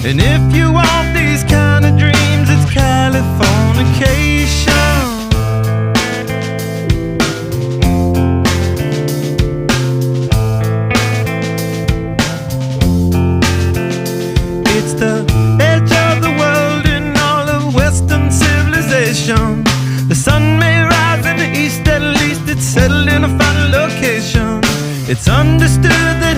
And if you want these kind of dreams, it's Californication. It's the edge of the world in all of Western civilization. The sun may rise in the east, at least it's settled in a final location. It's understood that